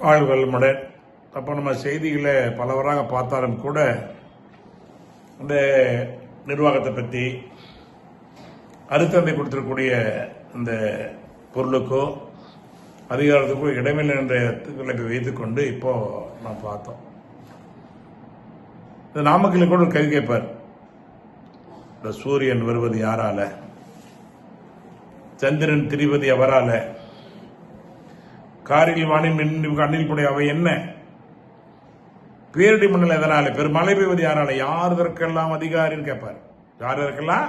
வாழ்வளமுடன். அப்போ நம்ம செய்திகளை பலவராக பார்த்தாலும் கூட இந்த நிர்வாகத்தை பற்றி அருத்தந்தை கொடுத்திருக்கக்கூடிய இந்த பொருளுக்கோ அதிகாரத்துக்கோ இடமில்லை என்ற எத்துக்களை வைத்துக்கொண்டு இப்போ நான் பார்த்தோம். இந்த நாமக்கல் கூட ஒரு கவி கேட்பார், இந்த சூரியன் வருவது யாரால, சந்திரன் திரிவது அவரால, காரில் வானில் கண்ணில் புடைய அவை என்ன, பேரடி மண்டலம் எதனால, பெருமழை பெய்வது யாரால, யார் இதற்கெல்லாம் அதிகாரின்னு கேட்பார். யார் இதற்கெல்லாம்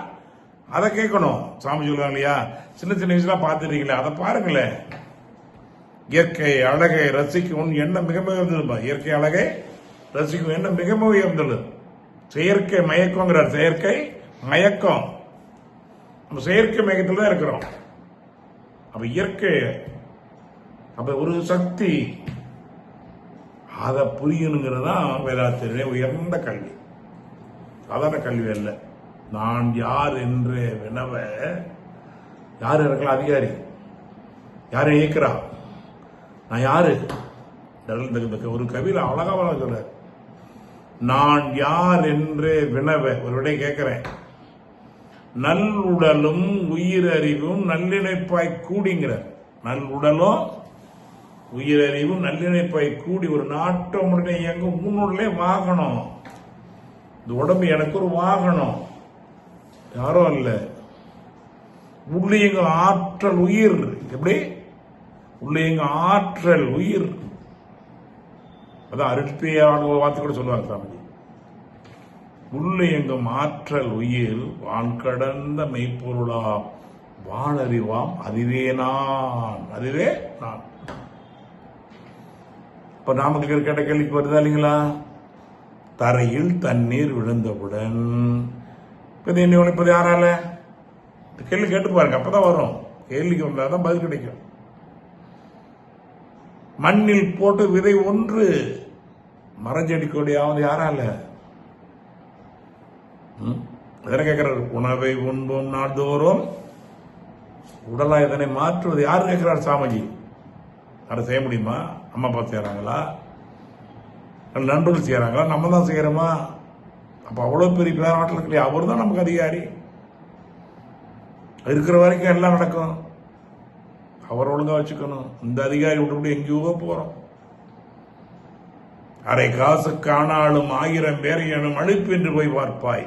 அதை கேட்கணும். சாமி சொல்லுவாங்க இல்லையா, சின்ன சின்ன விஷயம் பார்த்துருக்கீங்களே, அதை பாருங்களேன். இயற்கை அழகை ரசிக்கும் எண்ணம் மிக உயர்ந்ததுப்பா. இயற்கை அழகை ரசிக்கும் எண்ணம் மிக உயர்ந்தது. செயற்கை மயக்கங்கிறார். செயற்கை மயக்கம், நம்ம செயற்கை மயக்கத்தில் தான் இருக்கிறோம். அப்ப இயற்கை அப்ப ஒரு சக்தி, அதை புரியணுங்கிறதா வேதாத்திலே உயர்ந்த கல்வி. சாதாரண கல்வி அல்ல. நான் யார் என்று வினவ யார் இருக்கலாம் அதிகாரி, யாரை இயக்கிறா, நான் யாரு. ஒரு கவியில அழகாக சொல்ற, நான் யார் என்று வினவ ஒரு விடை கேட்கிறேன், நல்லுடலும் உயிரறிவும் நல்லிணைப்பாய் கூடிங்கிறார். நல்லுடலும் உயிரறிவும் நல்லிணைப்பாய் கூடி ஒரு நாட்டமுடனே இயங்கும் முன்னுடலே வாகனம். இந்த உடம்பு எனக்கு ஒரு வாகனம், யாரோ அல்ல. உள்ளியங்க ஆற்றல் உயிர். எப்படி உள்ளியங்க ஆற்றல் உயிர். அதான் அருட்பையான வார்த்தை கூட சொல்லுவாங்க சாமி. உள்ளியங்கும் ஆற்றல் உயிர் வான் கடந்த மெய்ப்பொருளா வானறிவாம் அதுவே நான், அதுவே நான். இப்ப நாமக்கு கேட்ட கேள்விக்கு வருதா இல்லைங்களா? தரையில் தண்ணீர் விழுந்தவுடன் என்ன உழைப்பது யாரால? கேள்வி கேட்டு பாருங்க, அப்பதான் வரும். கேள்விக்கு வந்தாதான் பதில் கிடைக்கும். மண்ணில் போட்டு விதை ஒன்று மரஞ்செடிக்கொடியாவது யாரால? எதனை கேட்கிறார்? உணவை உண்போம் நாள்தோறும் உடலா இதனை மாற்றுவது யாரு கேட்கிறார்? சாமிஜி. அதை செய்ய முடியுமா? அம்மா அப்பா செய்யறாங்களா, நண்பர்கள் செய்யறாங்களா, நம்ம தான் செய்யறோமா? அப்ப அவ்வளவு பெரிய பேராட்டில் இல்லையா? அவர் தான் நமக்கு அதிகாரி. இருக்கிற வரைக்கும் எல்லாம் நடக்கும். அவர் ஒழுங்கா வச்சுக்கணும். இந்த அதிகாரி விட்டு எங்கேயோ போறோம். அரை காசு காணாலும் 1000 பேரை எனும் அழுப்பு என்று போய் பார்ப்பாய்.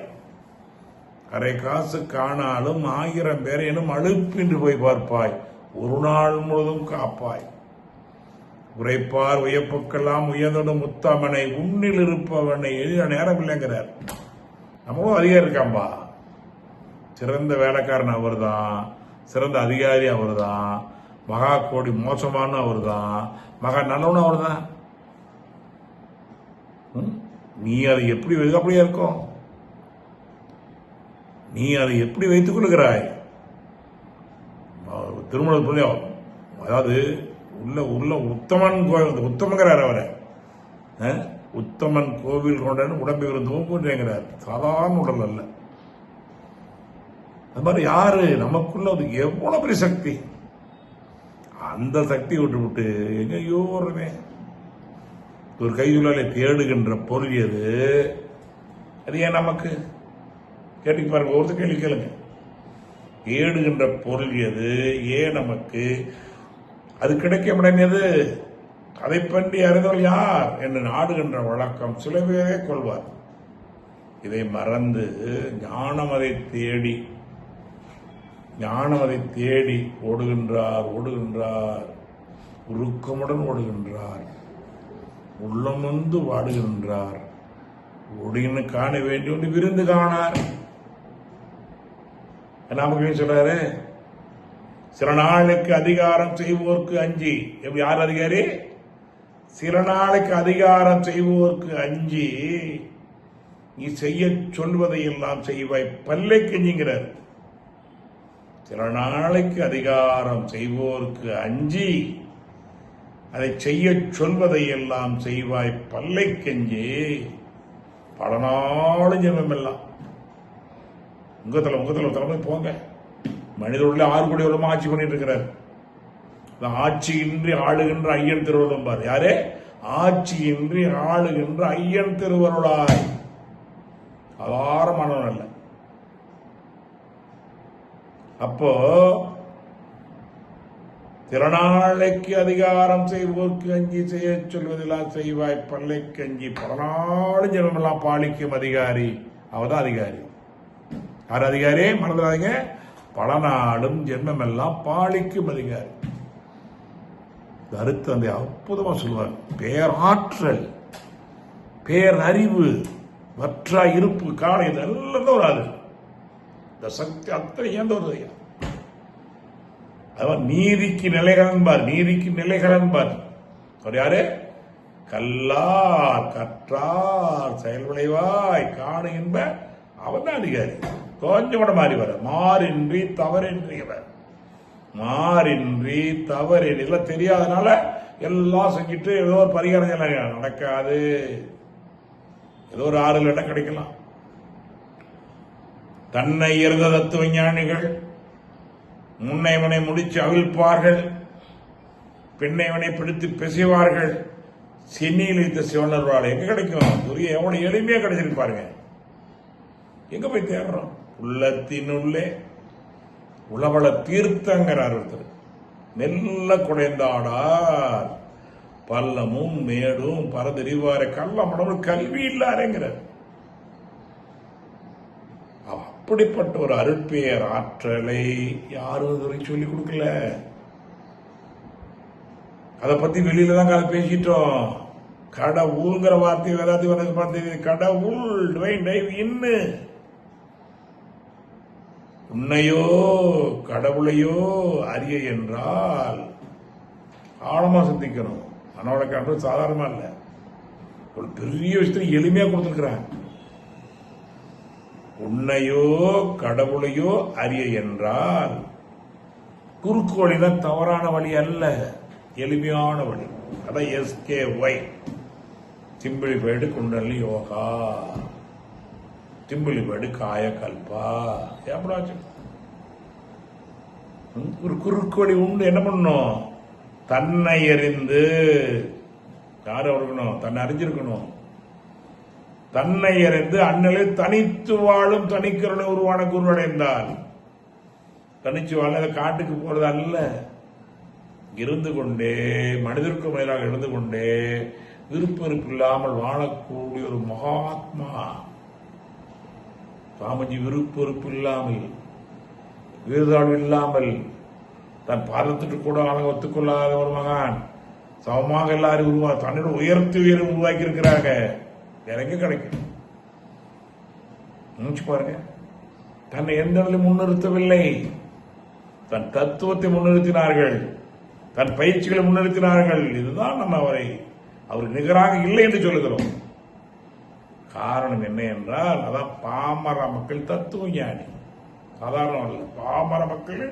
அரை காசு காணாலும் 1000 பேரை எனும் அழுப்பு என்று போய் பார்ப்பாய். ஒரு நாள் முழுவதும் காப்பாய். உரைப்பார் உயப்புக்கெல்லாம் உயர்ந்தோடு முத்தாமனை உன்னில் இருப்பவனை எழுத நேரம் இல்லைங்கிறார். நம்மளும் அதிகாரி இருக்காம்பா. சிறந்த வேலைக்காரன் அவர் தான், சிறந்த அதிகாரி அவர் தான், மகா கோடி மோசமான அவர் தான், மகா நல்லவனு அவர் தான். நீ அதை எப்படி அப்படியே இருக்கும்? நீ அதை எப்படி வைத்துக் கொள்கிறாய்? திருமண அதாவது உள்ள உத்தமன் கோவில், உத்தமங்கிறார் அவரை. உத்தமன் கோவில் கொண்ட உடம்பை தூங்குங்கிறார். சாதாரண உடல் அல்ல. அது மாதிரி யாரு நமக்குள்ள அது எவ்வளவு பெரிய சக்தி. அந்த சக்தி விட்டு எங்கேயோ வருமே. ஒரு கையுள்ளாலே தேடுகின்ற பொருள் எது? அது ஏன் நமக்கு கேட்டு பாருங்க. ஒருத்தர் கேள்வி கேளுங்க. தேடுகின்ற பொருள் எது? ஏன் நமக்கு? அது கிடைக்க முடியாது. அதை பற்றி அறிந்தவர்கள் யார் என்று நாடுகின்ற வழக்கம் சில பேரே கொள்வார். இதை மறந்து ஞானம் அதை தேடி ஓடுகின்றார். உருக்கமுடன் ஓடுகின்றார். உள்ளமந்து வாடுகின்றார். ஒடின்னு காண வேண்டிய விருந்து காணார். நமக்கு சொல்றாரு, சில நாளைக்கு அதிகாரம் செய்வோர்க்கு அஞ்சி. எப்படி? யார் அதிகாரி? சில நாளைக்கு அதிகாரம் செய்வோர்க்கு அஞ்சி நீ செய்ய சொல்வதை எல்லாம் செய்வாய் பல்லை கெஞ்சுங்கிறார். சில நாளைக்கு அதிகாரம் செய்வோர்க்கு அஞ்சி அதை செய்ய சொல்வதை எல்லாம் செய்வாய் பல்லை கெஞ்சி. பல நாள் ஜெபம் எல்லாம் உங்க தலைமை போங்க. மனிதர்களுடைய 6 கோடி வருமா ஆட்சி பண்ணிட்டு இருக்கிறார். ஆட்சியின்றி ஆளுகின்ற ஐயன் திருவருளும் பார். யாரே? ஆட்சியின்றி ஆளுகின்ற ஐயன் திருவருளாய். அபாரமானவன் அல்ல. அப்போ திறனாளைக்கு அதிகாரம் செய்வோர்க்கு அஞ்சி செய்ய சொல்வதெல்லாம் செய்வாய் பல்லைக்கு அஞ்சி பலநாளும் ஜென்மெல்லாம் பாலிக்கும் அதிகாரி. அவதான் அதிகாரி. யார் அதிகாரி? மறந்துடாதீங்க. பல நாளும் ஜென்மெல்லாம் பாலிக்கும் அதிகாரி. கருத்து அந்த அற்புதமா சொல்லுவாங்க. பேராற்றல், பேரறிவு, வற்றா இருப்பு, காலை இதெல்லாம் தான் வராது. இந்த சக்தி அத்தனை ஏந்த வருது. அவன் நீதிக்கு நிலைகளன்பார். நீதிக்கு நிலைகளன்பார். அவர் யாரு? கல்லார் கற்றார் செயல் விளைவாய் காணு என்ப அவன் தான் அதிகாரி. கொஞ்சம் கூட மாறி வர மாறின்றி தவறின்றியவர். மாறின்றி தவறு இதெல்லாம் தெரியாதனால எல்லாம் செஞ்சுட்டு ஏதோ ஒரு பரிகாரம் நடக்காது. ஏதோ ஒரு 6 இடம் கிடைக்கலாம். தன்னை இருந்த தத்துவ ஞானிகள் முன்னைவனை முடிச்சு அவிழ்ப்பார்கள், பெண்ணைவனை பிடித்து பெசுவார்கள். சென்னியில் வைத்த சிவனர்வாள் எங்க கிடைக்கும்? துரிய எவ்வளவு எளிமையா கிடைச்சிருப்பாருங்க. எங்க போய் தேடுறோம்? உள்ளத்தினுள்ளே உளவள தீர்த்தங்கிறார் ஒருத்தர். மெல்ல குடைந்தாடார் பள்ளமும் மேடும் பரதறிவார கள்ளமடம் கல்வி இல்லாருங்கிறார். அப்படிப்பட்ட ஒரு அருட்பேர் ஆற்றலை யாரும் இதுவரை சொல்லிக் கொடுக்கல. அதை பத்தி வெளியில தான் அதை பேசிட்டோம். கடவுள்ங்கிற வார்த்தை வேதாத்தி பார்த்தது. கடவுள் இன்னு உன்னையோ கடவுளையோ அறிய என்றால் ஆழமா சிந்திக்கணும். மனோட காண்றது சாதாரணமா இல்ல. ஒரு பெரிய விஷயத்தை எளிமையா கொடுத்திருக்கிறான். உன்னையோ கடவுளையோ அறிய என்றால் குறுக்கு வழிதான், தவறான வழி அல்ல, எளிமையான வழி. அதான் SKY simplified kundalini yoga, simplified kayakalpa. எப்படாச்சு ஒரு குறுக்கு வழி உண்டு. என்ன பண்ணும்? தன்னை அறிந்து. யாரு இருக்கணும்? தன்னை அறிஞ்சிருக்கணும். தன்னை அறிந்து அண்ணலில் தனித்து வாழும் தனிக்கருணை உருவான குருவடைந்தால். தனிச்சு வாழ காட்டுக்கு போறது அல்ல. இருந்து கொண்டே மனிதருக்கு மேலாக இருந்து கொண்டே விருப்பெருப்பு இல்லாமல் வாழக்கூடிய ஒரு மகாத்மா. சாமிஜி விருப்பெருப்பு இல்லாமல், வீரதாழ்வு இல்லாமல், தன் பாதத்திற்கு கூட ஆளை ஒத்துக்கொள்ளாத ஒரு மகான். சமமாக எல்லாரும் தன்னோட உயர்வு உருவாக்கி இருக்கிறாங்க. வேற எங்க கிடைக்கும்? நினைச்சு பாருங்க. தன்னை எந்த வகையிலும் முன்னிறுத்தவில்லை. தன் தத்துவத்தை முன்னிறுத்தினார்கள், தன் பயிற்சிகளை முன்னிறுத்தினார்கள். இதுதான் நம்ம அவருக்கு நிகராக இல்லை என்று சொல்லுகிறோம். காரணம் என்ன என்றால், அதான் பாமர மக்கள் தத்துவ ஞானி. சாதாரணம் அல்ல. பாமர மக்கள்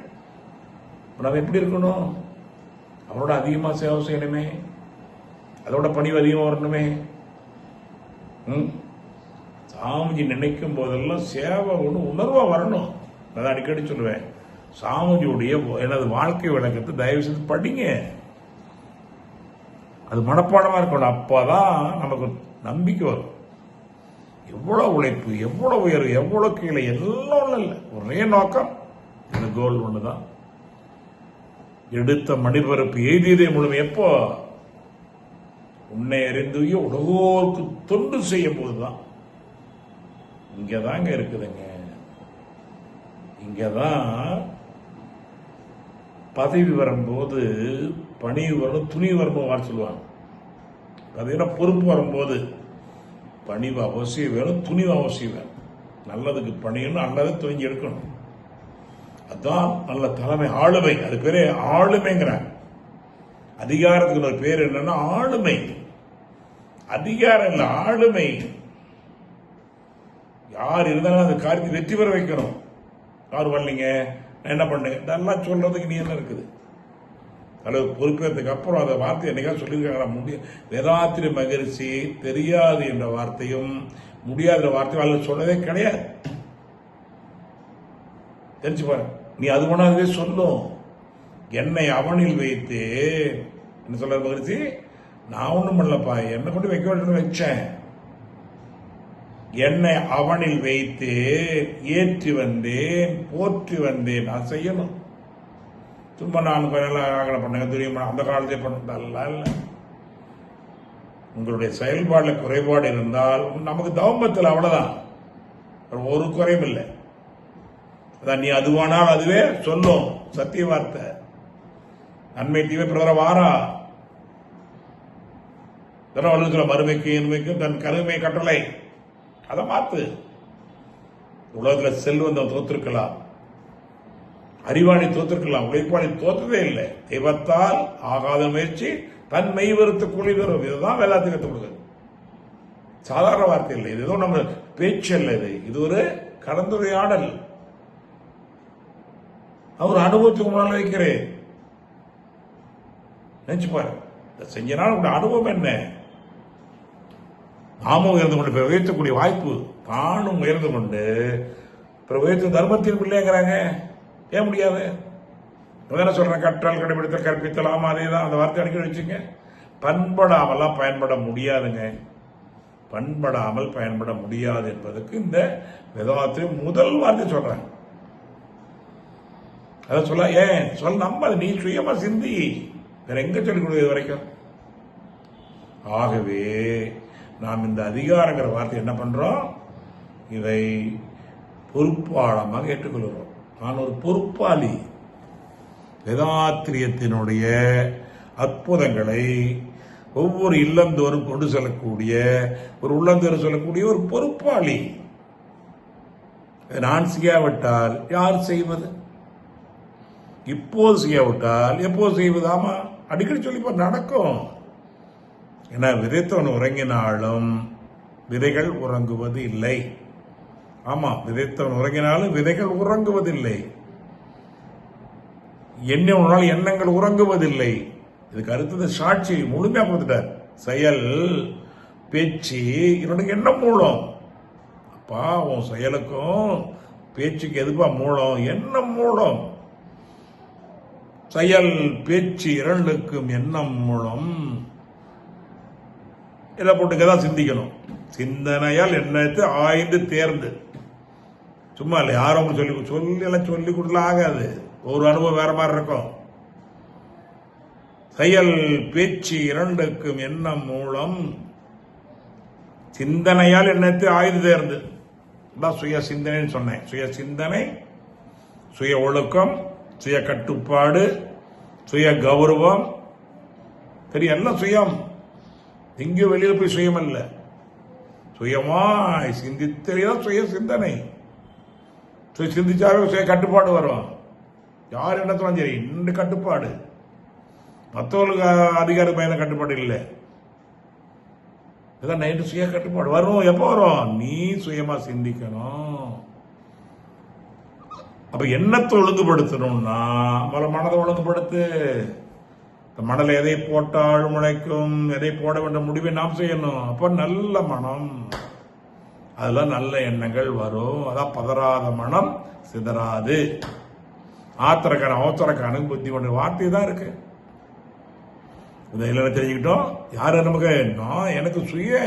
நம்ம எப்படி இருக்கணும்? அவரோட அதிகமா சேவை செய்யணுமே, அதோட பணிவு அதிகமா வரணுமே. சாமிஜி நினைக்கும் போதெல்லாம் சேவை ஒன்று உணர்வா வரணும். நான் அடிக்கடி சொல்லுவேன், சாமிஜியுடைய எனது வாழ்க்கை விளக்கத்தை தயவு செய்து படிங்க. அது மனப்பாடமா இருக்கணும். அப்பதான் நமக்கு நம்பிக்கை வரும். எவ்வளவு உழைப்பு, எவ்வளவு உயர்வு, எவ்வளவு கீழே, எல்லாம் ஒண்ணு இல்லை. ஒரே நோக்கம், இந்த கோல் ஒண்ணுதான். எடுத்த மணிபரப்பு எய்தியதே முழுமை. எப்போ? உன்னை அறிந்து உலகோருக்கு தொண்டு செய்யும் போதுதான். இங்கதாங்க இருக்குதுங்க. இங்கதான் பதவி வரும்போது பணிவு வரணும், துணிவு வரணும் சொல்லுவாங்க. பார்த்தீங்கன்னா பொறுப்பு வரும்போது பணிவு அவசியம் வேணும், துணிவு அவசியம் வேணும். நல்லதுக்கு பணியணும், நல்லதை துணிஞ்சு எடுக்கணும். அதுதான் நல்ல தலைமை, ஆளுமை. அது பேரே ஆளுமைங்கிறாங்க. அதிகாரத்துக்கு ஒரு பேர் என்னன்னா ஆளுமை. அதிகாரம் இல்ல, ஆளுமை. யார் இருந்தாலும் அந்த காரியத்தை வெற்றி பெற வைக்கணும். யார் வரலீங்க, என்ன பண்ணுங்க, இதெல்லாம் சொல்றதுக்கு நீ என்ன இருக்குது? அல்லது பொறுப்பேற்றதுக்கு அப்புறம் அந்த வார்த்தை என்னைக்கா சொல்லியிருக்காங்க. வேதாத்திரி மகரிஷி தெரியாது என்ற வார்த்தையும் முடியாத வார்த்தையும் அல்ல சொன்னதே கிடையாது. தெரிஞ்சு பாரு. நீ அது ஒன்றாவே சொல்லும். என்னை அவனில் வைத்து என்ன சொல்ற மகிழ்ச்சி, நான் ஒண்ணும் பண்ணலப்பா, என்னை கொண்டு வைக்க வேண்டும் வச்சேன். என்னை அவனில் வைத்து ஏற்றி வந்தேன், போற்றி வந்தேன். நான் செய்யணும். சும்மா நான் ஆகலை பண்ணுங்க, தெரியுமா, அந்த காலத்தை பண்ணல. உங்களுடைய செயல்பாடுல குறைபாடு இருந்தால் நமக்கு தவம்பத்தில் அவ்வளவுதான், ஒரு குறையும் இல்லை. அதான் நீ அதுவானால் அதுவே சொல்லும் சத்திய வார்த்தை. நன்மை தீமை பிரதர வாரா வலுக்கிற மறுமைக்கு இன்மைக்கும் தன் கருமை கட்டளை. அதை மாத்து. உலகத்தில் செல்வந்தம் தோத்திருக்கலாம், அறிவாளி தோத்திருக்கலாம், உழைப்பாளி தோற்றதே இல்லை. தெய்வத்தால் ஆகாத முயற்சி தன் மெய் வெறுத்து கூலி தரும். இதுதான் வேதாந்தி கற்றுக் கொடுக்குது. சாதாரண வார்த்தை இல்லை, இது ஏதோ நம்ம பேச்சு அல்ல, இது ஒரு கலந்துரையாடல். அவர் அனுபவத்துக்கு முன்னால் வைக்கிறேன். நினைச்சு பாரு, செஞ்சனால உங்களுடைய அனுபவம் என்ன? நாமும் உயர்ந்து கொண்டு உயர்த்தக்கூடிய வாய்ப்பு, தானும் உயர்ந்து கொண்டு உயர்த்த தர்மத்தின் பிள்ளைங்கிறாங்க. ஏன் முடியாது? என்ன சொல்றேன், கற்றால் கடைபிடித்தல் கற்பித்தல். ஆமா, அதே தான். அந்த வார்த்தை அடிக்கடி வச்சுங்க. பண்படாமலாம் பயன்பட முடியாதுங்க. பண்படாமல் பயன்பட முடியாது என்பதற்கு இந்த வேதாத்தின் முதல் வார்த்தை சொல்றேன். அதை சொல்ல ஏன் சொல்ல, நம்ம நீ சுயமா சிந்தி, வேற எங்க சொல்லிக் கொடுக்குறது வரைக்கும். ஆகவே நாம் இந்த அதிகாரங்கிற வார்த்தை என்ன பண்றோம், இதை பொறுப்பாளமாக ஏற்றுக்கொள்கிறோம். நான் ஒரு பொறுப்பாளி. வேதாத்திரியத்தினுடைய அற்புதங்களை ஒவ்வொரு இல்லந்தோறும் கொண்டு செல்லக்கூடிய, ஒரு உள்ளந்தோறும் சொல்லக்கூடிய ஒரு பொறுப்பாளி. நான் செய்யாவிட்டால் யார் செய்வது? இப்போது செய்யாவிட்டால் எப்போது செய்வது? ஆமா, அடிக்கடி சொல்லி நடக்கும். ஏன்னா விதைத்தவன் உறங்கினாலும் விதைகள் உறங்குவது இல்லை. ஆமா, விதைத்தவன் உறங்கினாலும் விதைகள் உறங்குவதில்லை. எண்ணம் எண்ணங்கள் உறங்குவதில்லை. இதுக்கு அடுத்தது சாட்சி முழுமையா கொடுத்துட்டார். செயல் பேச்சு என்னோட எண்ணம் மூலம். அப்பா, உன் செயலுக்கும் பேச்சுக்கு எதுப்பா மூலம்? எண்ணம் மூலம். செயல் பேச்சு இரண்டுக்கும் எண்ணம் மூலம். இதை போட்டுக்கதான் சிந்திக்கணும். சிந்தனையால் எண்ணத்தை ஆய்ந்து தேர்ந்து. சும்மா இல்லை, யாரும் சொல்லி கொடுக்கலாம் ஆகாது. ஒரு அனுபவம் வேற மாதிரி இருக்கும். செயல் பேச்சு இரண்டுக்கும் எண்ணம் மூலம் சிந்தனையால் எண்ணத்தை ஆய்ந்து தேர்ந்து. சுய சிந்தனைன்னு சொன்னேன். சுய சிந்தனை, சுய ஒழுக்கம், சுய கட்டுப்பாடு, சுய கௌரவம். தெரியும், எல்லாம் சுயம். எங்கேயோ வெளியில் போய் சுயம் அல்ல, சுயமாய் சிந்தித்தான் சுய சிந்தனை. சிந்திச்சாவே சுய கட்டுப்பாடு வரும். யார் என்னத்தான் சரி, இந்த கட்டுப்பாடு. மற்றவர்களுக்கு அதிகார பயண கட்டுப்பாடு இல்லை. இதான் நைட்டு சுய கட்டுப்பாடு வரும். எப்போ வரும்? நீ சுயமா சிந்திக்கணும். அப்ப எண்ணத்தை ஒழுங்குபடுத்தணும்னா மனதை ஒழுங்குபடுத்து. மணல எதை போட்டாலும் முளைக்கும், எதை போட வேண்டிய முடிவை நாம் செய்யணும். அப்ப நல்ல மனம், அதுல நல்ல எண்ணங்கள் வரும். அதான் பதறாத மனம் சிதறாது. அவசரக்கான புத்தி கொண்ட வார்த்தை தான் இருக்கு. இதில் தெரிஞ்சுக்கிட்டோம். யாரு நமக்கு? நான், எனக்கு சுய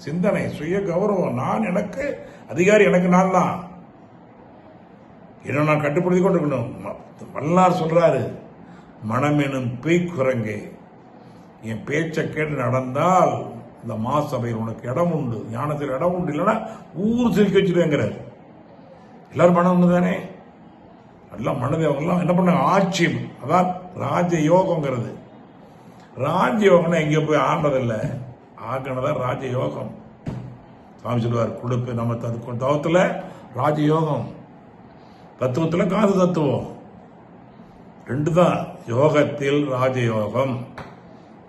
சிந்தனை, சுய கௌரவம். நான், எனக்கு அதிகாரி, எனக்கு நான் தான். இன்னும் நான் கட்டுப்படுத்தி கொண்டிருக்கணும். வல்லார் சொல்றாரு, மனம் எனும் பேய்க்குரங்கே, என் பேச்சை கேட்டு நடந்தால் இந்த மாசபையில் உனக்கு இடம் உண்டு, ஞானத்தில் இடம் உண்டு, இல்லைன்னா ஊர் சிரிக்க வச்சுருங்கிறார். எல்லாரும் மனம் ஒன்று தானே. எல்லாம் மனதை அவங்கெல்லாம் என்ன பண்ணாங்க? ஆட்சியம். அதான் ராஜயோகங்கிறது. ராஜயோகம்னா எங்கேயோ போய் ஆண்டதில்லை, ஆகினதான் ராஜயோகம். சாமி சொல்லுவார், கொடுப்பு நம்ம தத்துவத்துல ராஜயோகம், தத்துவத்தில் காது தத்துவம். ரெண்டு தான். யோகத்தில் ராஜயோகம்,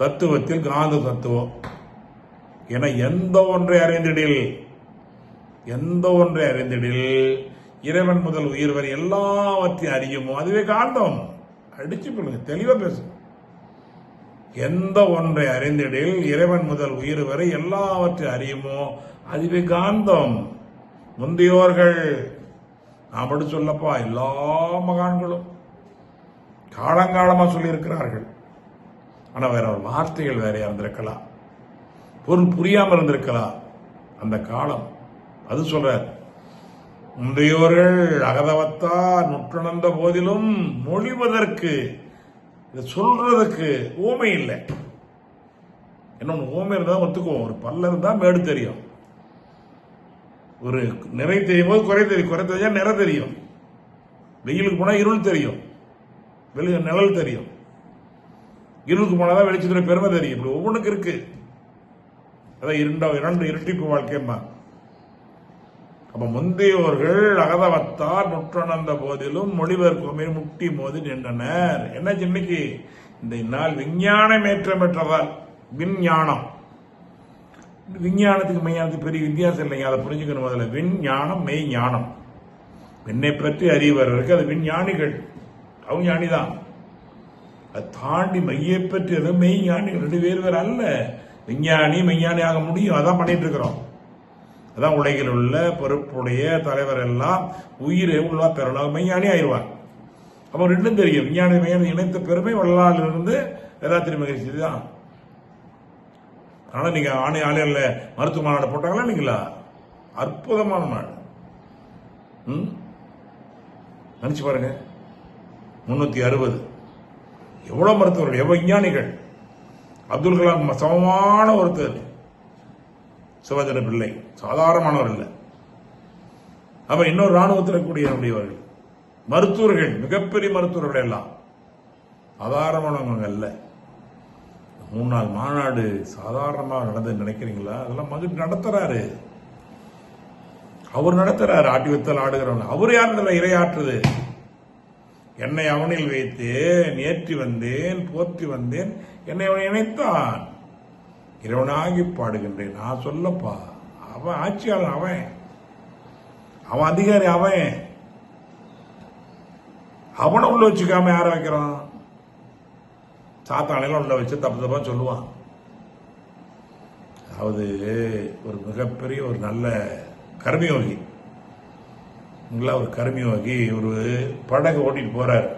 தத்துவத்தில் காந்த தத்துவம். என எந்த ஒன்றை அறிந்திடில் இறைவன் முதல் உயிர் வரை எல்லாவற்றையும் அறியுமோ அதுவே காந்தம். அடிச்சு போடுங்க, தெளிவா பேசு. எந்த ஒன்றை அறிந்திடில் இறைவன் முதல் உயிர் வரை எல்லாவற்றையும் அறியுமோ அதுவே காந்தம். முந்தையோர்கள் நான் மட்டும் சொல்லப்பா, எல்லா மகான்களும் காலங்காலமா சொல்லி இருக்கிறார்கள். ஆனா வேற ஒரு வார்த்தைகள் வேறையா இருந்திருக்கலாம், பொருள் புரியாம இருந்திருக்கலாம். அந்த காலம் அது சொல்றார், முந்தையோர்கள் அகதவத்தா நுற்றுணர்ந்த போதிலும் மொழிவதற்கு, இதை சொல்றதுக்கு ஓமை இல்லை. இன்னொன்று, ஓமை இருந்தா ஒத்துக்குவோம். ஒரு பல்ல இருந்தா மேடு தெரியும், ஒரு நிறை தெரியும் போது குறை தெரியும், குறை தெரிஞ்சா நிறை தெரியும். வெயிலுக்கு போனா இருள் தெரியும், நிழல் தெரியும். இருளுக்கு போனாதான் வெளிச்சத்துல பெருமை தெரியும். இப்படி ஒவ்வொன்றுக்கு இருக்கு. அதான் இரண்டு இரட்டிப்பு வாழ்க்கைமா. அப்ப முந்தையோர்கள் அகதவத்தார் நுற்றுணர்ந்த போதிலும் மொழிபெயர்க்குமே முட்டி மோதி நின்றனர். என்ன இன்னைக்கு இந்த நாள் விஞ்ஞானம் ஏற்றம் பெற்றதால், விஞ்ஞானம், விஞ்ஞானத்துக்கு மெய்ஞானத்துக்கு பெரிய வித்தியாசம் இல்லைங்க. அதை புரிஞ்சுக்கணும். முதல்ல விஞ்ஞானம் மெய் ஞானம். என்னை பற்றி அறிவர்களுக்கு அது விஞ்ஞானிகள், அவங்க ஞானிதான். அதை தாண்டி மையை பற்றி அது மெய் ஞானிகள், ரெண்டு வேறு அல்ல. விஞ்ஞானி மெய்ஞானி ஆக முடியும். அதான் பண்ணிட்டு இருக்கிறோம். அதான் உலகில் உள்ள பொறுப்புடைய தலைவர் எல்லாம் உயிரை உள்ளா பெறலாம், மெய்ஞானி ஆயிடுவார். அப்போ ரெண்டும் தெரியும். விஞ்ஞானி மெய்ஞானி இணைத்த பெருமை வள்ளலாரிலிருந்து வேதாத்திரி மகிழ்ச்சி தான். ஆனா நீங்க ஆலையில மருத்துவ மாநாடு போட்டாங்களா இல்லைங்களா? அற்புதமான நாடு. நினைச்சு பாருங்க, 360 எவ்வளவு மருத்துவர்கள், எவ்வளவு விஞ்ஞானிகள். அப்துல் கலாம் சமமான ஒருத்தர், சிவஜன பிள்ளை சாதாரணமானவர் இல்லை. அப்ப இன்னொரு ராணுவத்தில் கூடியவர்கள், மருத்துவர்கள், மிகப்பெரிய மருத்துவர்கள் எல்லாம் சாதாரணமானவங்க அல்ல. 3 நாள் மாநாடு சாதாரணமாக நடந்து நினைக்கிறீங்களா? அதெல்லாம் மகிழ்ச்சி நடத்துறாரு, அவர் நடத்துறாரு. ஆட்டி வித்தல் ஆடுகிறவங்க அவர் யார்? இரையாற்றுது. என்னை அவனில் வைத்தேன், ஏற்றி வந்தேன், போற்றி வந்தேன், என்னை அவனை இணைத்தான், இறைவனாகி பாடுகின்றேன். நான் சொல்லப்பா, அவன் ஆட்சியாளன், அவன் அதிகாரி, அவனை உள்ள வச்சுக்காம யார வைக்கிறான்? சாத்தானையில உள்ள வச்சு தப்பு தப்பா சொல்லுவான். அதாவது ஒரு மிகப்பெரிய ஒரு நல்ல கர்மயோகி, ஒரு கர்மயோகி ஒரு படகு ஓட்டிட்டு போறாரு.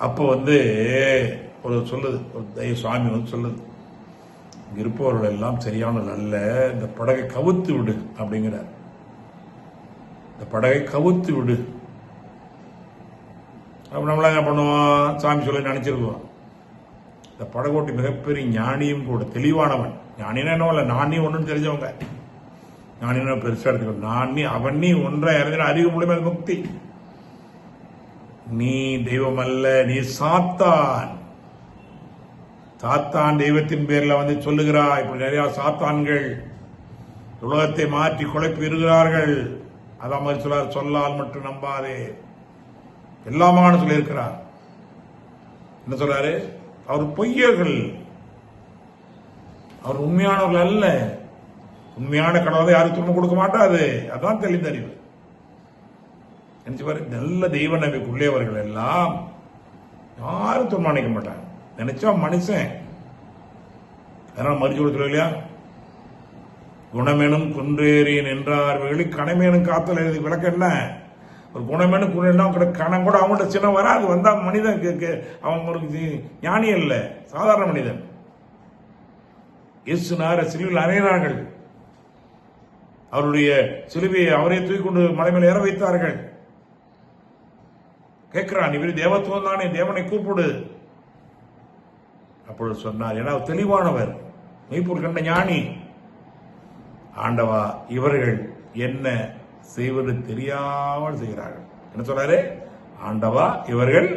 அப்போ ஒரு சொல்லுது, ஒரு தெய்வ சுவாமி சொல்லுது, இங்க இருப்பவர்கள் எல்லாம் சரியான நல்ல, இந்த படகை கவுத்து விடு அப்படிங்கிறார். இந்த படகை கவுத்து விடு. அப்ப நம்மள என்ன பண்ணுவோம்? சாமி சொல்லி நினைச்சிருக்கோம். இந்த படகோட்டி மிகப்பெரிய ஞானியும் கூட, தெளிவானவன். ஞானினா என்ன இல்லை, நானே ஒன்றுன்னு தெரிஞ்சவங்க. ஞானினா பெருசா எடுத்துக்கணும். நான் நீ அவன் நீ ஒன்றை அறிஞர் அறிவு மூலியமா முக்தி. நீ தெய்வம் அல்ல, நீ சாத்தான். சாத்தான் தெய்வத்தின் பேர்ல சொல்லுகிறாய். இப்படி நிறைய சாத்தான்கள் உலகத்தை மாற்றி குழப்பி இருக்கிறார்கள். அதான் மாதிரி சொல்லார், சொல்லால் மட்டும் நம்பாதே, எல்லாமான சொல்லியிருக்கிறார். என்ன சொல்றாரு? அவர் பொய்யர்கள், அவர் உண்மையானவர்கள் அல்ல. உண்மையான கடவுளை யாரும் துன்பம் கொடுக்க மாட்டாது. அதான் தெளிந்தறிவு. நினைச்சு பாரு, நல்ல தெய்வ நம்பிக்கையுள்ளவர்கள் எல்லாம் யாரும் துன்பம் மாட்டாங்க. நினைச்சா மனுஷன். அதனால மறுச்சு கொடுத்துருவோம் இல்லையா? குணமெனும் குன்றேறியன் என்றார் வெளி கணமேனும் காத்தல் எழுதி விளக்க என்ன? ஒரு குணமேனு குணம் கணம் கூட அவங்கள்ட்ட சின்ன வராது. வந்தா மனிதன் அவங்க ஒரு ஞானி அல்ல, சாதாரண மனிதன். இயேசுநாதர் சிலுவையில் அறையிறார்கள். அவருடைய சிலுவையை அவரே தூக்கி கொண்டு மலை மேல ஏற வைத்தார்கள். கேட்கிறான், இவர் தேவத்துவம் தானே, தேவனை கூப்பிடு. அப்பொழுது சொன்னார், ஏன்னா தெளிவானவர், மெய்ப்பொருள் கண்ட ஞானி. ஆண்டவா, இவர்கள் என்ன செய்வது தெரியாமல் செய்கிறார்கள். என்ன சொல்றாரு? ஆண்டவா, இவர்கள்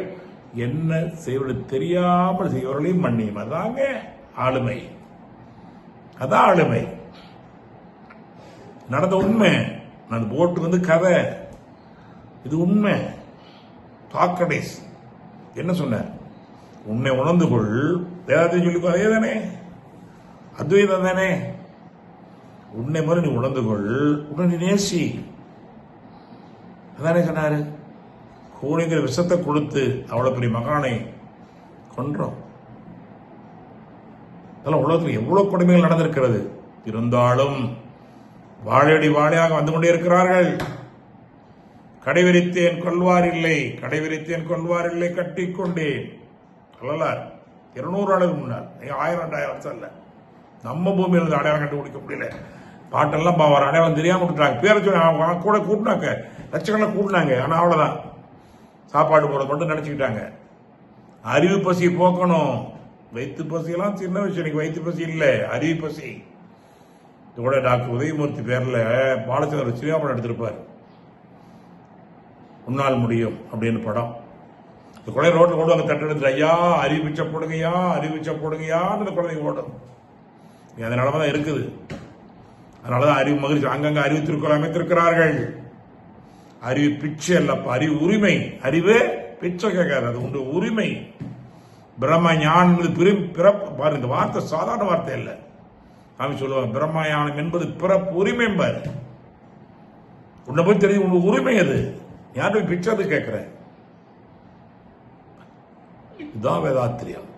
என்ன செய்வது தெரியாமல் செய்வர்களையும் மன்னியும். அதாங்க ஆளுமை, அதான் ஆளுமை. நடந்த உண்மை. நான் போட்டு கதை, இது உண்மை. சாக்ரடீஸ் என்ன சொன்ன? உன்னை உணர்ந்து கொள், வேதாத்தையும் சொல்லிக்கோ, அதே தானே, அத்வைதம் தானே. உன்னை மாதிரி நீ உணர்ந்து கொள், உன்னை நேசி, அதானே சொன்னாரு. கோணிங்கிற விஷத்தை கொடுத்து அவ்வளவு பெரிய மகானை கொன்றோம். அதெல்லாம் உலகத்தில் எவ்வளவு கொடுமைகள் நடந்திருக்கிறது. இருந்தாலும் வாழையடி வாழையாக வந்து கொண்டே இருக்கிறார்கள். கடைவிரித்தேன் கொள்வார் இல்லை, கடைவிரித்தேன் கொள்வார் இல்லை, கட்டிக்கொண்டேன். சொல்லலார் 200 ஆண்டுக்கு முன்னால், 1000 2000 வருஷம் இல்லை. நம்ம பூமியில் இருந்து அடையாளம் கண்டுபிடிக்க முடியல. பாட்டெல்லாம் அவர் அடையாளம் தெரியாம விட்டுட்டாங்க. பேரை சொல்லி கூட கூட்டினாங்க, லட்சக்கணக்கில் கூட்டினாங்க. ஆனால் அவ்வளோதான், சாப்பாடு போறது மட்டும் நினைச்சுக்கிட்டாங்க. அறிவு பசி போக்கணும். வயிற்று பசியெல்லாம் சின்ன விஷயம், இன்னைக்கு வயிற்று பசி இல்லை, அறிவு பசி. இதோட டாக்டர் உதயமூர்த்தி பேர்ல பாலச்சந்திரன் சினிமா படம் எடுத்திருப்பார், உன்னால் முடியும் அப்படின்னு படம். இந்த குழந்தை ரோட்டில் கொண்டு வந்து தட்டு எடுத்து, ஐயா அறிவிச்ச போடுங்கய்யா, அறிவிச்ச போடுங்கயான்னு இந்த குழந்தைங்க ஓடும். அதனால தான் இருக்குது. அதனாலதான் அறிவு மகிழ்ச்சி. அங்கங்க அறிவு திருக்குறள் அமைத்திருக்கிறார்கள். அறிவு பிச்சை அல்லப்பா, அறிவு உரிமை. அறிவு பிச்சை கேட்காது, அது உண்டு உரிமை. பிரம்ம ஞானம் பிறப்பு பாரு, இந்த வார்த்தை சாதாரண வார்த்தை இல்லை. சாமி சொல்லுவாங்க, பிரம்ம ஞானம் என்பது பிறப்பு உரிமை பாரு. உன்னை போய் தெரிஞ்சு உனக்கு உரிமை அது, யார் போய் பிச்சை அது கேட்கிற? இதுதான் வேதாத்திரியம்.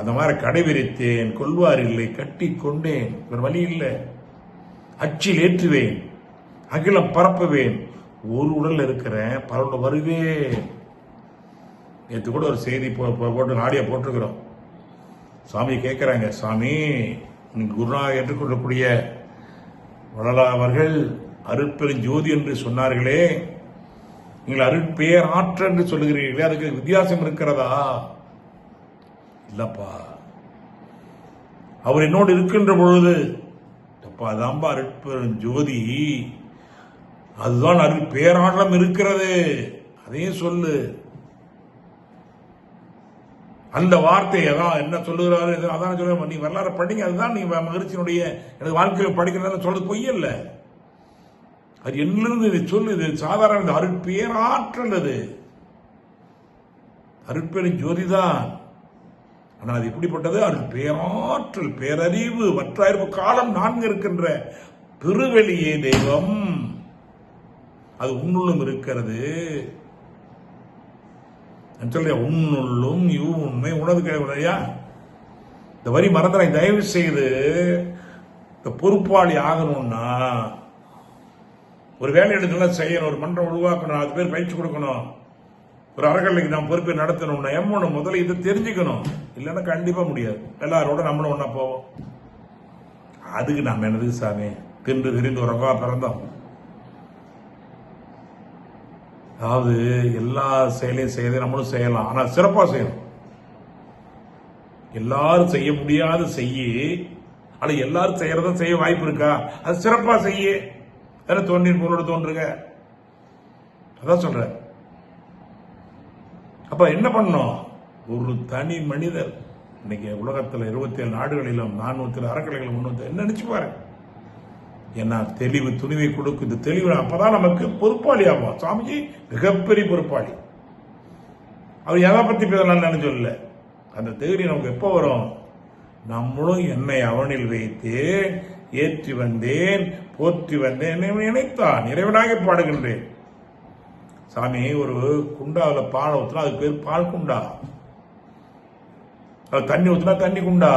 அந்த மாதிரி கடைவிரித்தேன் கொள்வார் இல்லை, கட்டி கொண்டேன், ஒரு வழி இல்லை. அச்சில் ஏற்றுவேன், அகிலம் பரப்புவேன், ஒரு உடல் இருக்கிறேன், பல வருவேன். நேற்று கூட ஒரு செய்தி போட்டு ஆடியோ போட்டிருக்கிறோம். சாமி கேட்கிறாங்க, சாமி குருநாதர் ஏற்றுக்கொள்ளக்கூடிய வள்ளலா அவர்கள் அருட்பெரும் ஜோதி என்று சொன்னார்களே, நீங்கள் அருட்பேர் ஆற்ற என்று சொல்லுகிறீர்களே, அதுக்கு வித்தியாசம் இருக்கிறதா? இல்லப்பா, அவர் என்னோடு இருக்கின்ற பொழுது அதான்பா அருட்பெரும் ஜோதி, அதுதான் அருள் பேராற்றம் இருக்கிறது, அதையும் சொல்லு. அந்த வார்த்தை அதான் என்ன சொல்லுகிறாரு, அதான் சொல்ல. நீ வரலாறு படிங்க, அதுதான் நீ மகிழ்ச்சியினுடைய எனது வாழ்க்கையில் படிக்கிறத சொல்றது பொய்யல்ல. அது என்னிலிருந்து சொல்லு, இது சாதாரண அருட்பேராற்றல், அது அருட்பெரும் ஜோதிதான். ஆனால் அது எப்படிப்பட்டது? அருள் பேராற்றல், பேரறிவு, வற்றாயிருப்பு காலம் 4 இருக்கின்ற பெருவெளியே தெய்வம். அது உன்னுள்ளும் இருக்கிறது. சொல்ல உன்னுள்ளும் இவ் உண்மை உணவு கிடையா? இந்த வரி மறந்துட, தயவு செய்து இந்த பொறுப்பாளி ஆகணும்னா ஒரு வேலை எடுத்து செய்யணும், ஒரு மன்றம் உருவாக்கணும், அது பேர் பயிற்சி கொடுக்கணும், ஒரு அறக்கலைக்கு நாம் பொறுப்பை நடத்தணும்னா எம்மனும் முதல்ல இதை தெரிஞ்சுக்கணும். இல்லைன்னா கண்டிப்பா முடியாது. எல்லாரோட நம்மளும் ஒன்னா போவோம். அதுக்கு நாம் என்னது சாமி தின்று திரிந்து உறவா பிறந்தோம்? அதாவது எல்லா செயலையும் செய்யறதை நம்மளும் செய்யலாம், ஆனா சிறப்பா செய்யணும். எல்லாரும் செய்ய முடியாத செய்ய, ஆனா எல்லாரும் செய்யறத செய்ய வாய்ப்பு இருக்கா? அது சிறப்பா செய்ய. தோன்றி பொருளோட தோன்றுங்க, அதான் சொல்ற. அப்ப என்ன பண்ணோம்? ஒரு தனி மனிதர் இன்னைக்கு உலகத்தில் 27 நாடுகளிலும் 400 அறக்கலைகளும் முன்னூத்தி என்ன நினைச்சு பாருங்க. ஏன்னா தெளிவு துணிவை கொடுக்கும். இந்த தெளிவு அப்பதான் நமக்கு பொறுப்பாளி ஆகும். சாமிஜி மிகப்பெரிய பொறுப்பாளி. அவர் எதை பத்தி பேசலாம் நினைச்சல. அந்த தெளிவு நமக்கு எப்போ வரும்? நம்மளும் என்னை அவனில் வைத்தேன், ஏற்றி வந்தேன், போற்றி வந்தேன், நினைத்தான் இறைவனாக பாடுகின்றேன். சாமி ஒரு குண்டாவில் பால் ஊற்றினா அதுக்கு பேர் பால் குண்டா, அது தண்ணி ஊற்றினா தண்ணி குண்டா,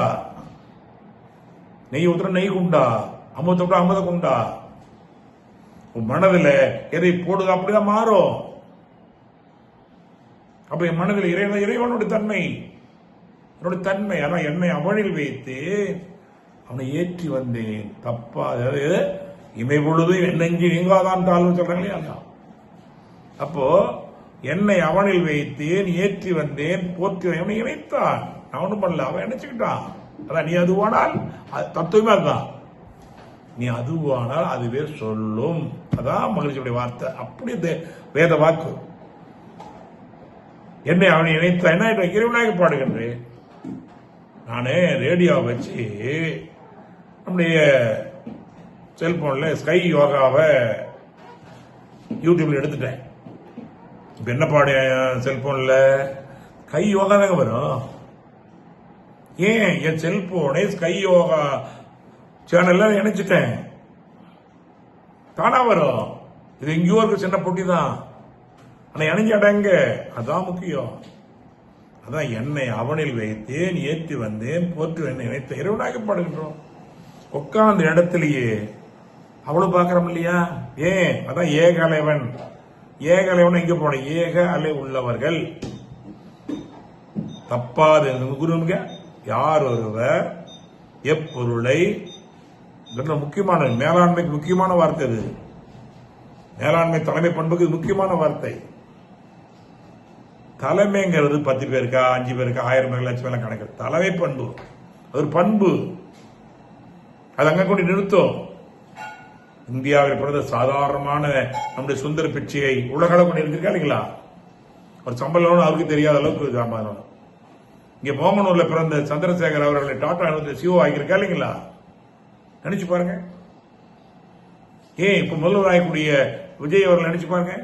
நெய் ஊற்றினா நெய் குண்டா, அமுத்த அமுத குண்டா. மனதில் எதை போடுது அப்படிதான் மாறும். அப்ப என் மனதில் இறைவனுடைய தன்மை, என்னுடைய தன்மை. ஆனா என்னை அவனில் வைத்து அவனை ஏற்றி வந்தேன். தப்பா இமை பொழுது நெஞ்சு நீங்காதான் தாழ்வு சொல்றாங்க இல்லையா? அப்போ என்னை அவனில் வைத்தேன், ஏற்றி வந்தேன், போற்றி அவனை இணைத்தான். நான் ஒன்றும் பண்ணல, அவன் நினைச்சுக்கிட்டான். அதான் நீ அதுவானால் தத்துவமே அதுதான். நீ அதுவானால் அதுவே சொல்லும். அதான் மகிழ்ச்சியுடைய வார்த்தை. அப்படி வேத வாக்கு. என்னை அவனை இணைத்தான். என்ன இறைவனாக பாடுகின்றேன். நானே ரேடியோ வச்சு நம்முடைய செல்போன்ல ஸ்கை யோகாவை யூடியூப்ல எடுத்துட்டேன். இப்ப என்ன பாடு செல்போன்ல கை யோகா தாங்க வரும். ஏன் என் செல்போனை ஸ்கை யோகா சேனல்ல இணைச்சிட்டேன், தானா வரும். இது எங்கேயோ இருக்கு, சின்ன போட்டி தான். ஆனா இணைஞ்சாடங்க, அதான் முக்கியம். அதான் என்னை அவனில் வைத்தேன், ஏற்றி வந்தேன், போற்று என்னை இணைத்த இறைவனாக பாடுகின்றோம். உட்கார்ந்த இடத்திலேயே அவ்வளவு பாக்குறோம் இல்லையா? ஏன் அதான் ஏக அலைவன். ஏக அலைவன் எங்க போன? ஏக அலை உள்ளவர்கள். தப்பாது குருங்க. யார் ஒருவர் எப்பொருளை, முக்கியமான மேலாண்மைக்கு முக்கியமான வார்த்தை இது. மேலாண்மை தலைமை பண்புக்கு முக்கியமான வார்த்தை. தலைமைங்கிறது 10 பேருக்கா 5 பேருக்கா 1000 பேர் லட்சம் பேர் கணக்கு. தலைமை பண்பு அது ஒரு பண்பு. அது அங்க கொண்டு நிறுத்தும். இந்தியாவில் பிறந்த சாதாரணமான நம்முடைய சுந்தர பிச்சையை உலக அளவு கொண்டு இருந்திருக்கா இல்லைங்களா? ஒரு சம்பளம் அவருக்கு தெரியாத அளவுக்கு சாமான். இங்க மோகனூர்ல பிறந்த சந்திரசேகர் அவர்களை டாடா சிஓ ஆகியிருக்கா இல்லைங்களா? நினைச்சு பாருங்க. ஏன் இப்ப முதல்வர் ஆகக்கூடிய விஜய் அவர்கள் நினைச்சு பாருங்க.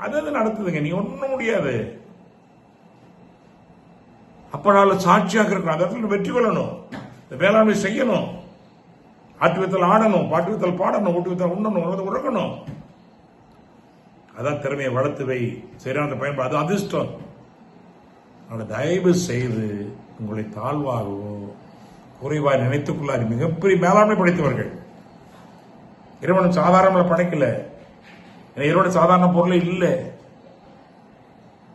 அது நடத்துதுங்க. நீ ஒண்ணும் முடியாது. அப்பனால சாட்சியாக இருக்கணும். அந்த இடத்துல வெற்றி கொள்ளணும். வேளாண்மை செய்யணும். ஆட்டு வித்தல் ஆடணும், பாட்டு வித்தல் பாடணும், ஊட்டு வித்தல் உண்ணணும், உறக்கணும். அதான் திறமையை வளர்த்து வை. சரியான பயன்பாடு. அது அதிர்ஷ்டம். தயவு செய்து உங்களை தாழ்வாகவோ குறைவாக நினைத்துக் கொள்ளாது. மிகப்பெரிய மேலாண்மை படைத்தவர்கள். இறைவன் சாதாரண படைக்கல. இறைவன் சாதாரண பொருளே இல்லை.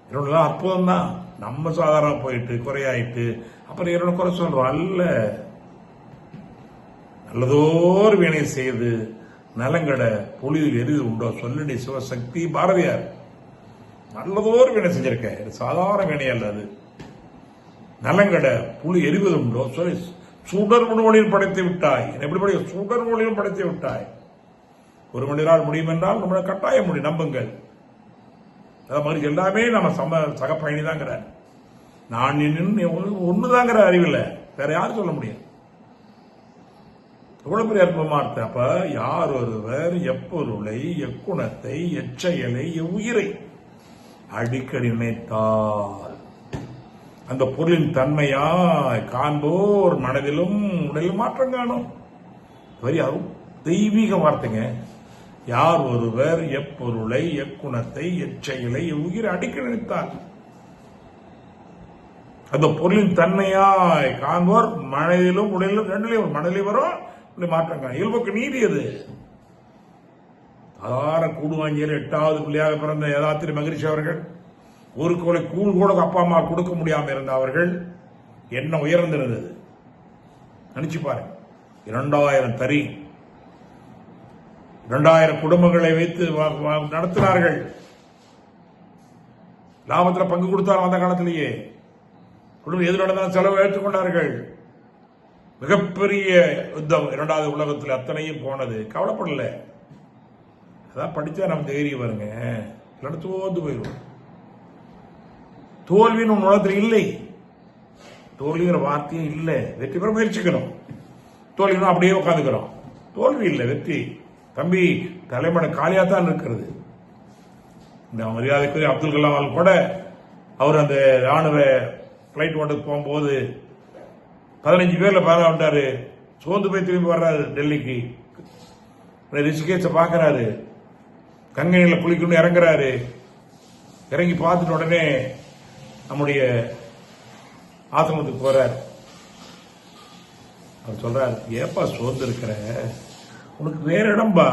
இறைவன் அற்புதம் தான். நம்ம சாதாரண போயிட்டு குறையாயிட்டு அப்புறம் இறைவனை குறை சொல்றோம். அல்ல, நல்லதோர் வினை செய்து நலங்கட பொழிவில் எரிது உண்டோ சொல்லி சிவசக்தி பாரதியார். நல்லதோர் வினை செஞ்சிருக்க. சாதாரண வினை அல்ல அது. நலங்கட புலி எரிவது உண்டோ சொல்லி சுடர் மொழியில் படைத்து விட்டாய். எப்படி படைக்க? சுடர் மொழியில் படைத்து விட்டாய். ஒரு மனிதரால் முடியும் என்றால் நம்மளை கட்டாயம் முடியும். நம்புங்கள். மாதிரி எல்லாமே நம்ம சக பயணி தாங்கிற. நான் ஒண்ணுதாங்கிற அறிவில் வேற யாரும் சொல்ல முடியும். எவ்வளவு பெரிய அற்புதமா இருக்கு. அப்ப யார் ஒருவர் எப்பொருளை எக்குணத்தை எச்செயலை எவ்வுயிரை அடிக்கடி நினைத்தால் அந்த பொருளின் தன்மையாய் காண்போர் மனதிலும் உடலிலும் மாற்றம் காணும். தெய்வீக வார்த்தைங்க. யார் ஒருவர் எப்பொருளை எக்குணத்தை எச்செயலை எவ்வுயிரை அடிக்கடி நினைத்தால் அந்த பொருளின் தன்மையாய் காண்போர் மனதிலும் உடலிலும் ரெண்டுலையும் மனதிலே வரும் மாற்றம் காணும். இயல்புக்கு நீதி அது. சாதாரண கூடுவாங்கியில் 8வது பிள்ளையாக பிறந்த யதாத்திரி மகிழ்ச்சி அவர்கள் ஒரு கோளை கூழ் கூட அப்பா அம்மா கொடுக்க முடியாம இருந்த அவர்கள் என்ன உயர்ந்திருந்தது நினைச்சு பாருங்க. 2000 தறி 2000 குடும்பங்களை வைத்து நடத்தினார்கள். லாபத்தில் பங்கு கொடுத்தாலும் அந்த காலத்திலேயே குடும்பம் எது நடந்தாலும் செலவு ஏற்றுக்கொண்டார்கள். மிகப்பெரிய யுத்தம் 2வது உலகத்தில் அத்தனையும் போனது. கவலைப்படல. அதான் படிச்சா நம்ம தைரியம் வருங்க. இல்லைன்னா தோந்து போயிடும். தோல்வின்னு உலகத்தில் இல்லை. தோல்விங்கிற வார்த்தையும் இல்லை. வெற்றி பெற முயற்சிக்கணும். தோல்வினா அப்படியே உட்காந்துக்கிறோம். தோல்வி இல்லை, வெற்றி. தம்பி தலைமனை காலியாத்தான் இருக்கிறது. இந்த மரியாதைக்குரிய அப்துல் கலாம் கூட அவர் அந்த ராணுவ பிளைட் ஓட்டு போகும்போது 15 பேர்ல பாராட்டாரு. சோர்ந்து போய் திரும்பி வர்றாரு டெல்லிக்கு. ரிஷிகேஷ பாக்குறாரு. கங்கையில குளிக்கணும் இறங்குறாரு. இறங்கி பார்த்துட்டு உடனே நம்முடைய ஆசிரமத்துக்கு போறாரு. அவர் சொல்றாரு, ஏப்பா சோர்ந்து இருக்கிற, உனக்கு வேற இடம்பா.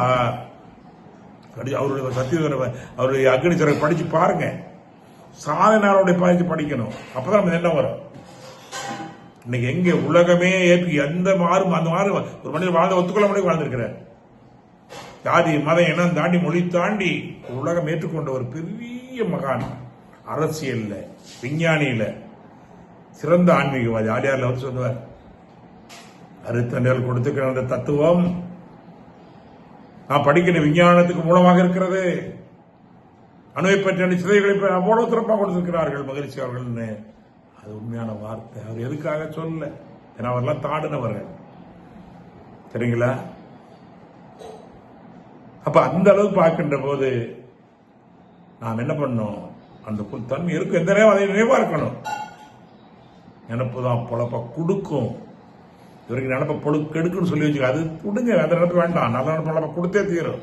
அவருடைய சத்திய அவருடைய அக்னிச்சரை படிச்சு பாருங்க. சாதனாரோட படிக்கணும். அப்பதான் நம்ம என்ன வரும். இன்னைக்கு எங்க உலகமே ஏற்பி எந்த மாறும் அந்த மாறு ஒரு மனிதர் வாழ்ந்த ஒத்துக்கொள்ள முடியும் வாழ்ந்திருக்கிறார். ஜாதி மதம் எண்ணம் தாண்டி மொழி தாண்டி உலகம் ஏற்றுக்கொண்ட ஒரு பெரிய மகான். அரசியல்ல விஞ்ஞானியில சிறந்த ஆன்மீகவாதி. ஆடியார்ல அவர் சொல்லுவார், அறுத்தண்டல் கொடுத்துக்கிற தத்துவம் நான் படிக்கிற விஞ்ஞானத்துக்கு மூலமாக இருக்கிறது. அணுவை பற்றிய சிதைகளை அவ்வளவு சிறப்பாக கொடுத்திருக்கிறார்கள் மகிழ்ச்சி அவர்கள். அது உண்மையான வார்த்தை. அவர் எதுக்காக சொல்ல, ஏன்னா அவர்லாம் தாண்டினவர்கள். சரிங்களா? அப்ப அந்த அளவு பார்க்கின்ற போது நாம் என்ன பண்ணோம், அந்த தன்மை இருக்கும். எந்த நேரம் அதை நினைவா இருக்கணும். நினப்பு தான் பொழப்ப கொடுக்கும். இவருக்கு நினப்ப கெடுக்குன்னு சொல்லி வச்சுக்க, அது கொடுங்க. அந்த நினப்பு வேண்டாம். நல்ல நினப்பு பொழப்ப கொடுத்தே தீரும்.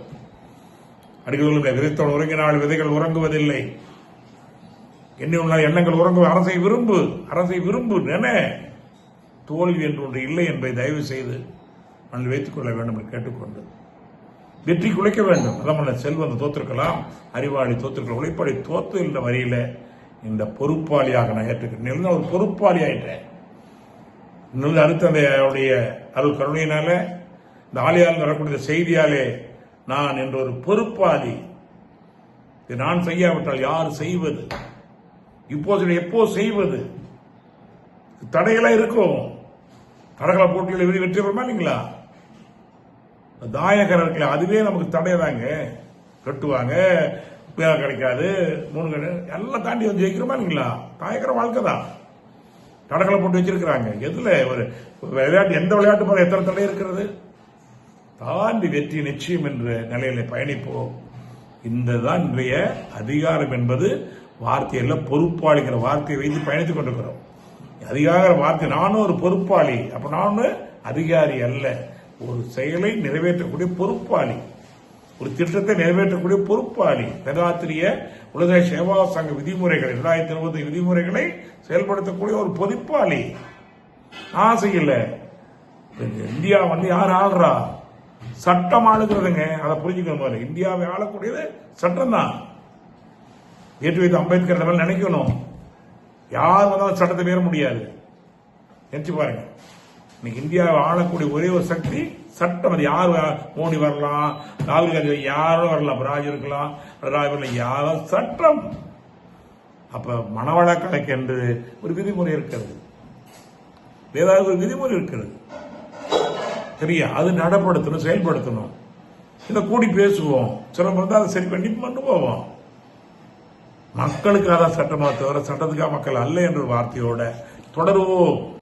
அடிக்கடி விதைத்தோடு உறங்கினால் விதைகள் உறங்குவதில்லை. எண்ணங்கள் உறங்கும். அரசை விரும்பு, அரசை விரும்பு. நினை தோல்வி என்று ஒன்று இல்லை என்பதை தயவு செய்து மனதில் வைத்துக் கொள்ள வேண்டும் என்று கேட்டுக்கொண்டு வெற்றி குலைக்க வேண்டும். அதான் செல்வந்த தோத்திருக்கலாம், அறிவாளி தோத்திருக்கலாம், உழைப்பாளி தோத்து என்ற வரியில இந்த பொறுப்பாளியாக நான் ஏற்றுக்கிறேன். ஒரு பொறுப்பாளி ஆயிட்டேன். அடுத்த அந்த அருள் கருணையினால இந்த ஆலயால் வரக்கூடிய செய்தியாலே நான் என்ற ஒரு பொறுப்பாளி. நான் செய்யாவிட்டால் யார் செய்வது? இப்போது எப்போ செய்வது? தடைகளா இருக்கும். தடகள போட்டியில் வெற்றி பெறுமா இல்லைங்களா? தாயகர் இருக்கல, அதுவே நமக்கு தடையதாங்க. கட்டுவாங்க, வேலை கிடைக்காது, 3 எல்லாம் தாண்டி வந்து ஜெயிக்கிறோமா இல்லைங்களா? தாயகர வாழ்க்கை தான். தடகளை போட்டு வச்சிருக்கிறாங்க. எதுல ஒரு விளையாட்டு, எந்த விளையாட்டு போல எத்தனை தடை இருக்கிறது? தாண்டி வெற்றி நிச்சயம் என்ற நிலையில பயணிப்போம். இந்ததான் இன்றைய அதிகாரம் என்பது வார்த்தையில பொறுப்பாளிங்கிற வார்த்தையை வைத்து பயணித்துக் கொண்டிருக்கிறோம். அதிகார வார்த்தை, நானும் ஒரு பொறுப்பாளி. அப்ப நானும் அதிகாரி அல்ல, ஒரு செயலை நிறைவேற்றக்கூடிய பொறுப்பாளி, ஒரு திட்டத்தை நிறைவேற்றக்கூடிய பொறுப்பாளி. வேதாத்திரிய உலக சேவா சங்க விதிமுறைகள் 2020 விதிமுறைகளை செயல்படுத்தக்கூடிய ஒரு பொறுப்பாளி. ஆசையில்ல. இந்தியா யார் ஆள்றா? சட்டம் ஆளுகிறதுங்க. அதை புரிஞ்சுக்கணும். இந்தியாவை ஆளக்கூடியது சட்டம் தான். ஏற்று வைத்து அம்பேத்கர் நினைக்கணும். யார் வந்தாலும் சட்டத்தை மீற முடியாது. நினைச்சு பாருங்க. இன்னைக்கு இந்தியாவை ஆளக்கூடிய ஒரே ஒரு சக்தி சட்டம். அது யார்? மோடி வரலாம், ராகுல் காந்தி, யாரும் வரலாம், ராஜ் இருக்கலாம், யாரும் சட்டம். அப்ப மனவள கணக்கு என்று ஒரு விதிமுறை இருக்கிறது, ஏதாவது ஒரு விதிமுறை இருக்கிறது. சரியா? அது நடப்படுத்தணும், செயல்படுத்தணும். இதை கூடி பேசுவோம், சிரமம் இருந்தால் அதை சரி பண்ணி போவோம். மக்களுக்காக சட்டமா தவிர சட்டத்துக்காக மக்கள் அல்ல என்ற வார்த்தையோட தொடருவோம்.